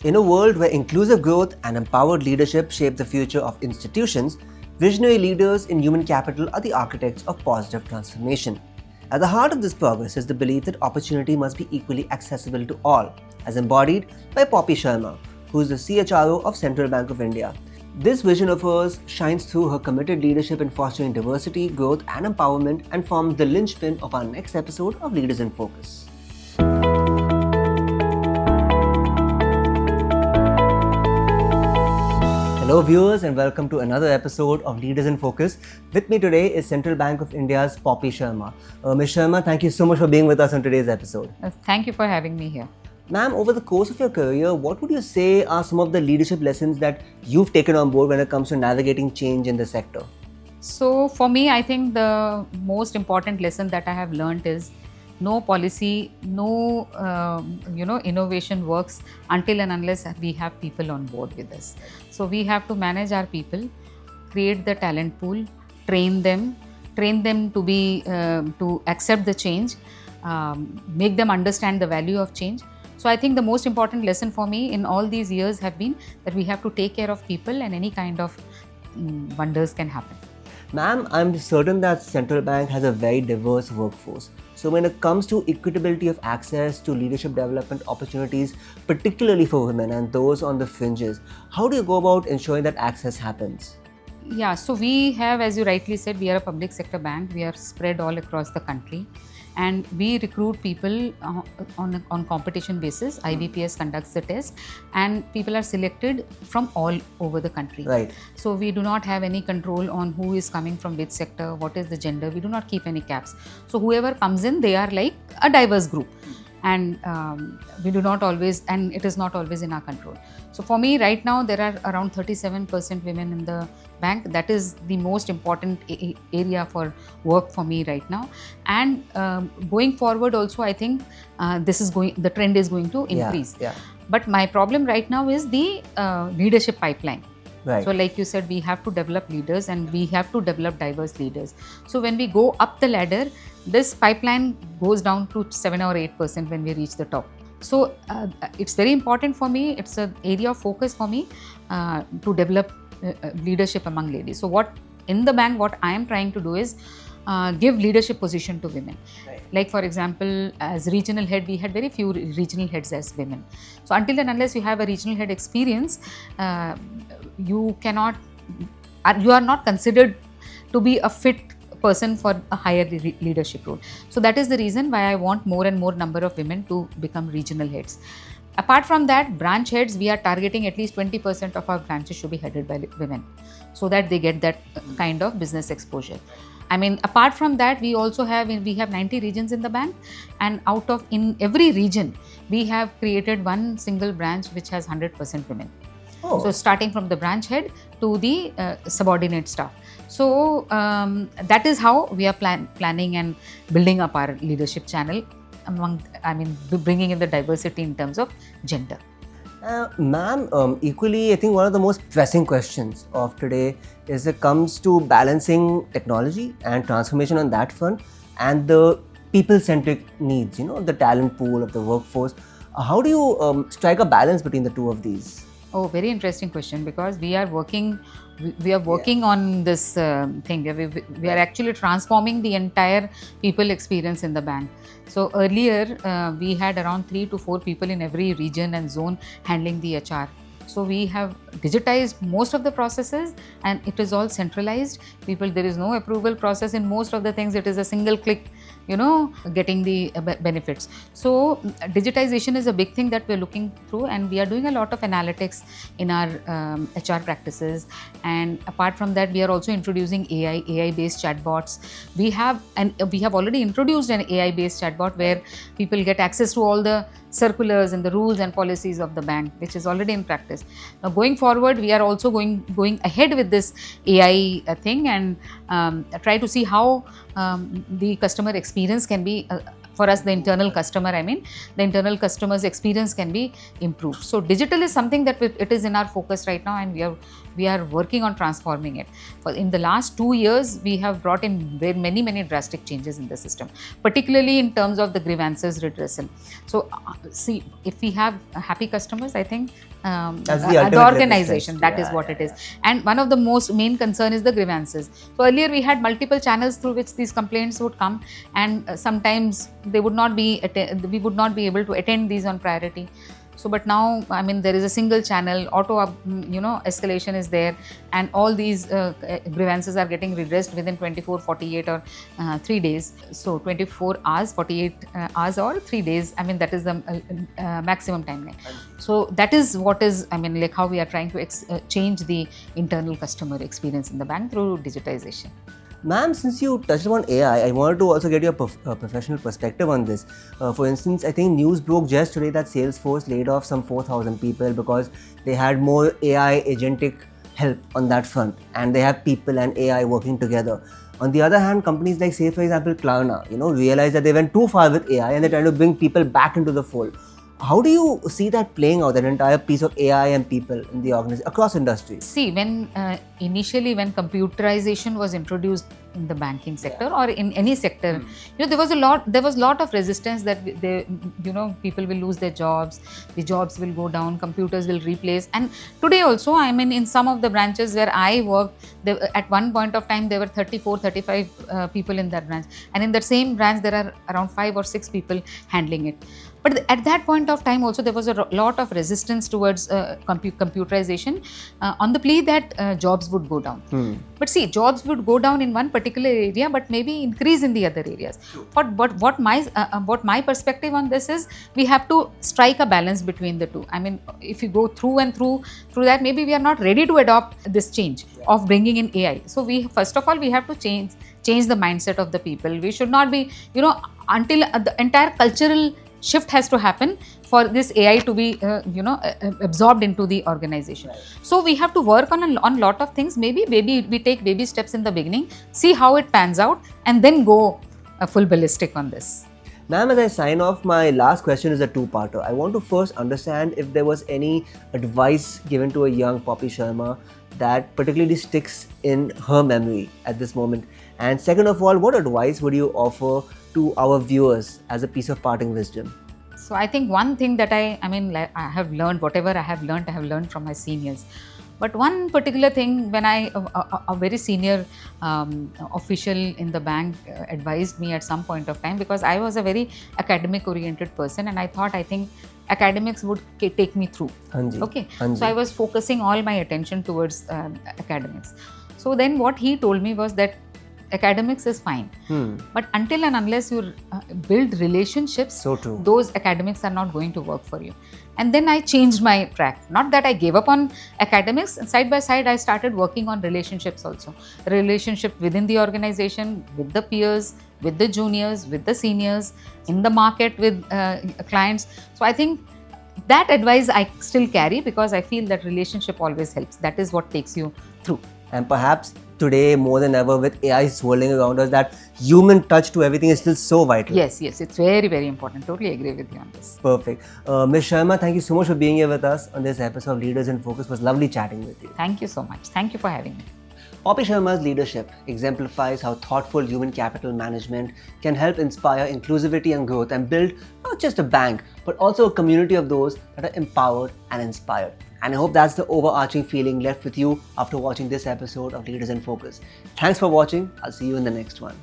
In a world where inclusive growth and empowered leadership shape the future of institutions, visionary leaders in human capital are the architects of positive transformation. At the heart of this progress is the belief that opportunity must be equally accessible to all, as embodied by Poppy Sharma, who is the CHRO of Central Bank of India. This vision of hers shines through her committed leadership in fostering diversity, growth, and empowerment, and forms the linchpin of our next episode of Leaders in Focus. Hello viewers and welcome to another episode of Leaders in Focus. With me today is Central Bank of India's Poppy Sharma. Ms. Sharma, thank you so much for being with us on today's episode. Thank you for having me here. Ma'am, over the course of your career, what would you say are some of the leadership lessons that you've taken on board when it comes to navigating change in the sector? So for me, I think the most important lesson that I have learned is no policy, no innovation works until and unless we have people on board with us. So we have to manage our people, create the talent pool, train them to be to accept the change, make them understand the value of change. So I think the most important lesson for me in all these years have been that we have to take care of people and any kind of wonders can happen. Ma'am, I'm certain that Central Bank has a very diverse workforce. So when it comes to equitability of access to leadership development opportunities, particularly for women and those on the fringes, how do you go about ensuring that access happens? Yeah, so we have, as you rightly said, we are a public sector bank. We are spread all across the country and we recruit people on competition basis. IBPS conducts the test and people are selected from all over the country. Right. So we do not have any control on who is coming from which sector, what is the gender. We do not keep any caps. So whoever comes in, they are like a diverse group. And we do not always, and it is not always in our control. So for me right now there are around 37% women in the bank. That is the most important area for work for me right now. And going forward also I think the trend is going to increase. Yeah. But my problem right now is the leadership pipeline. Right. So like you said, we have to develop leaders and we have to develop diverse leaders. So when we go up the ladder, this pipeline goes down to 7 or 8% when we reach the top. So it's very important for me. It's an area of focus for me to develop leadership among ladies. So what in the bank, what I am trying to do is give leadership position to women. Right. Like for example, as regional head, we had very few regional heads as women. So until and unless you have a regional head experience, you are not considered to be a fit person for a higher leadership role. So that is the reason why I want more and more number of women to become regional heads. Apart from that, branch heads, we are targeting at least 20% of our branches should be headed by women so that they get that kind of business exposure. I mean, apart from that, we have 90 regions in the bank, and in every region, we have created one single branch which has 100% women. Oh. So starting from the branch head to the subordinate staff. So that is how we are planning and building up our leadership channel bringing in the diversity in terms of gender. Ma'am, equally, I think one of the most pressing questions of today is it comes to balancing technology and transformation on that front and the people-centric needs, the talent pool of the workforce. How do you strike a balance between the two of these? Oh, very interesting question, because we are working on this thing. We are actually transforming the entire people experience in the bank. So earlier we had around 3 to 4 people in every region and zone handling the HR. So we have digitized most of the processes and it is all centralized. There is no approval process in most of the things. It is a single click, getting the benefits. So digitization is a big thing that we're looking through, and we are doing a lot of analytics in our HR practices. And apart from that, we are also introducing AI-based chatbots. We have already introduced an AI-based chatbot where people get access to all the circulars and the rules and policies of the bank, which is already in practice. Now going forward, we are also going ahead with this AI thing and try to see how the customer experience can be for us, the internal customer, the internal customer's experience can be improved. So digital is something that it is in our focus right now, and we are working on transforming it. In the last 2 years, we have brought in many drastic changes in the system, particularly in terms of the grievances redressal. So see, if we have happy customers, I think that's the organization, that is what it is. And one of the most main concern is the grievances. So earlier we had multiple channels through which these complaints would come, and sometimes we would not be able to attend these on priority. So, but now, there is a single channel, auto escalation is there, and all these grievances are getting redressed within 24, 48 or 3 days. So 24 hours, 48 hours or 3 days, that is the maximum timeline. So that is what is, like how we are trying to change the internal customer experience in the bank through digitization. Ma'am, since you touched on AI, I wanted to also get your professional perspective on this. For instance, I think news broke just today that Salesforce laid off some 4,000 people because they had more AI agentic help on that front, and they have people and AI working together. On the other hand, companies like, say for example, Klarna, realized that they went too far with AI and they're trying to bring people back into the fold. How do you see that playing out, that entire piece of AI and people in the organization across industries? See, when initially when computerization was introduced in the banking sector or in any sector, there was a lot of resistance that people will lose their jobs, the jobs will go down, computers will replace. And today also, in some of the branches where I worked, at one point of time there were 34, 35 people in that branch, and in that same branch there are around 5 or 6 people handling it. But at that point of time also there was a lot of resistance towards computerization on the plea that jobs would go down. But see, jobs would go down in one particular area, but maybe increase in the other areas. But what my perspective on this is, we have to strike a balance between the two. If you go through and through that, maybe we are not ready to adopt this change of bringing in AI. So first of all we have to change the mindset of the people. We should not be, until the entire cultural shift has to happen for this AI to be absorbed into the organization. Right. So we have to work on a lot of things. Maybe we take baby steps in the beginning, see how it pans out, and then go full ballistic on this. Ma'am, as I sign off, my last question is a two-parter. I want to first understand if there was any advice given to a young Poppy Sharma that particularly sticks in her memory at this moment. And second of all, what advice would you offer to our viewers as a piece of parting wisdom? So I think one thing that I have learned, whatever I have learned from my seniors. But one particular thing, when a very senior official in the bank advised me at some point of time, because I was a very academic oriented person, and I think academics would take me through. Okay. So I was focusing all my attention towards academics. So then what he told me was that academics is fine, but until and unless you build relationships, those academics are not going to work for you. And then I changed my track. Not that I gave up on academics. Side by side, I started working on relationships also. Relationship within the organization, with the peers, with the juniors, with the seniors, in the market with clients. So I think that advice I still carry, because I feel that relationship always helps. That is what takes you through. And perhaps today, more than ever, with AI swirling around us, that human touch to everything is still so vital. Yes, it's very, very important. Totally agree with you on this. Perfect. Ms. Sharma, thank you so much for being here with us on this episode of Leaders in Focus. It was lovely chatting with you. Thank you so much. Thank you for having me. Poppy Sharma's leadership exemplifies how thoughtful human capital management can help inspire inclusivity and growth, and build not just a bank, but also a community of those that are empowered and inspired. And I hope that's the overarching feeling left with you after watching this episode of Leaders in Focus. Thanks for watching. I'll see you in the next one.